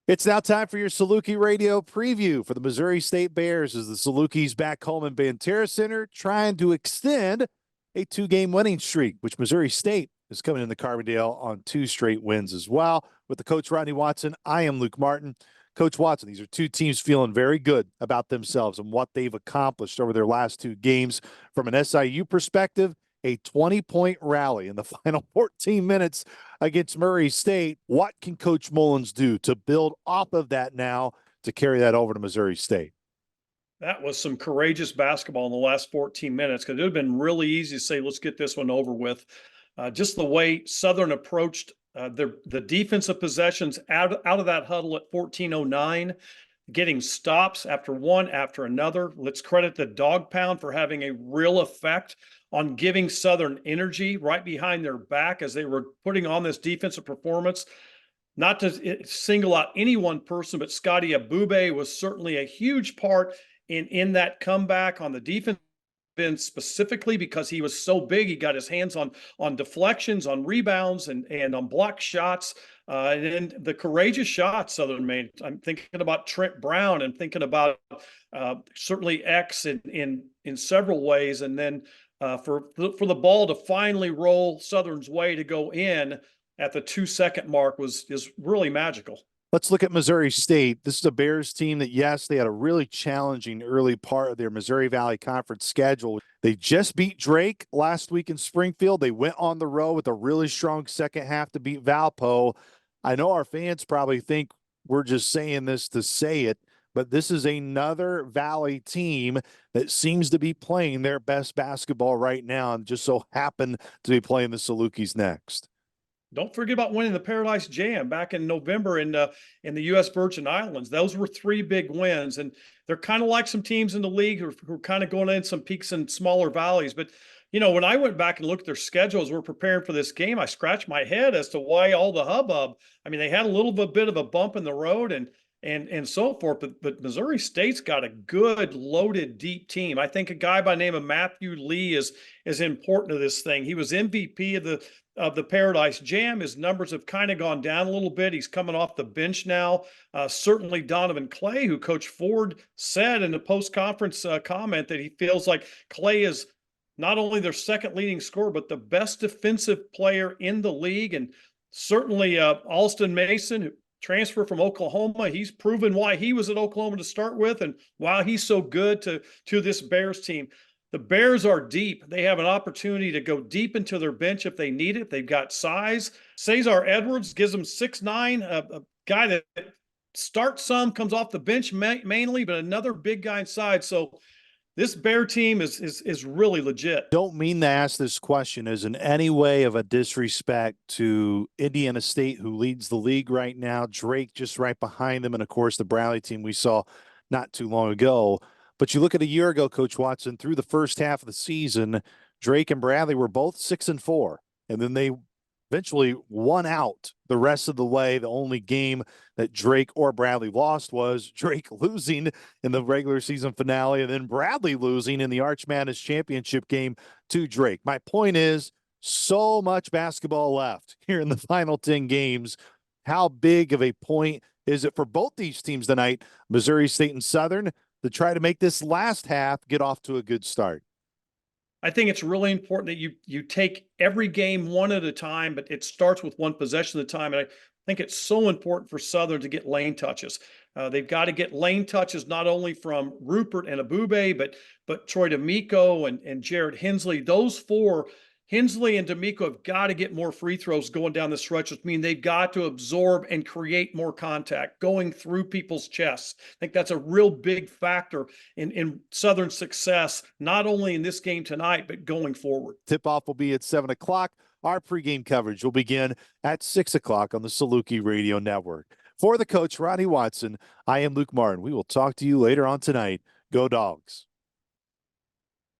It's now time for your Saluki Radio preview for the Missouri State Bears as the Salukis back home in Banterra Center trying to extend a two-game winning streak, which Missouri State is coming in the Carbondale on 2 straight wins as well. With the coach Rodney Watson, I am Luke Martin. Coach Watson, these are two teams feeling very good about themselves and what they've accomplished over their last 2 games. From an SIU perspective, a 20-point rally in the final 14 minutes against Murray State. What can Coach Mullins do to build off of that now to carry that over to Missouri State? That was some courageous basketball in the last 14 minutes because it would have been really easy to say, let's get this one over with. Just the way Southern approached the defensive possessions out of that huddle at 14:09, getting stops after one after another. Let's credit the dog pound for having a real effect on giving Southern energy right behind their back as they were putting on this defensive performance. Not to single out any one person, but Scotty Abube was certainly a huge part in that comeback on the defense end specifically because he was so big. He got his hands on deflections, on rebounds, and on block shots. And then the courageous shots Southern made. I'm thinking about Trent Brown and thinking about certainly X in several ways. And then for the ball to finally roll Southern's way to go in at the 2-second mark is really magical. Let's look at Missouri State. This is a Bears team that, yes, they had a really challenging early part of their Missouri Valley Conference schedule. They just beat Drake last week in Springfield. They went on the road with a really strong second half to beat Valpo. I know our fans probably think we're just saying this to say it, but this is another Valley team that seems to be playing their best basketball right now and just so happen to be playing the Salukis next. Don't forget about winning the Paradise Jam back in November in the U.S. Virgin Islands. Those were 3 big wins, and they're kind of like some teams in the league who are kind of going in some peaks and smaller valleys. But, you know, when I went back and looked at their schedules, we're preparing for this game, I scratched my head as to why all the hubbub. I mean, they had a little bit of a bump in the road and so forth, but Missouri State's got a good, loaded, deep team. I think a guy by the name of Matthew Lee is important to this thing. He was MVP of the Paradise Jam. His numbers have kind of gone down a little bit. He's coming off the bench now. Certainly Donovan Clay, who Coach Ford said in the post-conference comment that he feels like Clay is not only their second leading scorer, but the best defensive player in the league. And certainly Alston Mason, who transfer from Oklahoma, he's proven why he was at Oklahoma to start with and why he's so good to this Bears team. The Bears are deep. They have an opportunity to go deep into their bench if they need it. They've got size. Cesar Edwards gives them 6'9", a guy that starts some, comes off the bench mainly, but another big guy inside. So this Bear team is really legit. Don't mean to ask this question as in any way of a disrespect to Indiana State, who leads the league right now. Drake just right behind them, and of course the Bradley team we saw not too long ago. But you look at a year ago, Coach Watson, through the first half of the season, Drake and Bradley were both 6-4, and then they eventually won out the rest of the way. The only game that Drake or Bradley lost was Drake losing in the regular season finale and then Bradley losing in the Arch Madness championship game to Drake. My point is, so much basketball left here in the final 10 games. How big of a point is it for both these teams tonight, Missouri State and Southern, to try to make this last half get off to a good start? I think it's really important that you take every game one at a time, but it starts with one possession at a time. And I think it's so important for Southern to get lane touches. They've got to get lane touches not only from Rupert and Abube, but Troy D'Amico and Jared Hensley. Those 4, Hensley and D'Amico, have got to get more free throws going down the stretch, which means they've got to absorb and create more contact going through people's chests. I think that's a real big factor in Southern success, not only in this game tonight, but going forward. Tip-off will be at 7 o'clock. Our pregame coverage will begin at 6 o'clock on the Saluki Radio Network. For the coach, Rodney Watson, I am Luke Martin. We will talk to you later on tonight. Go Dogs.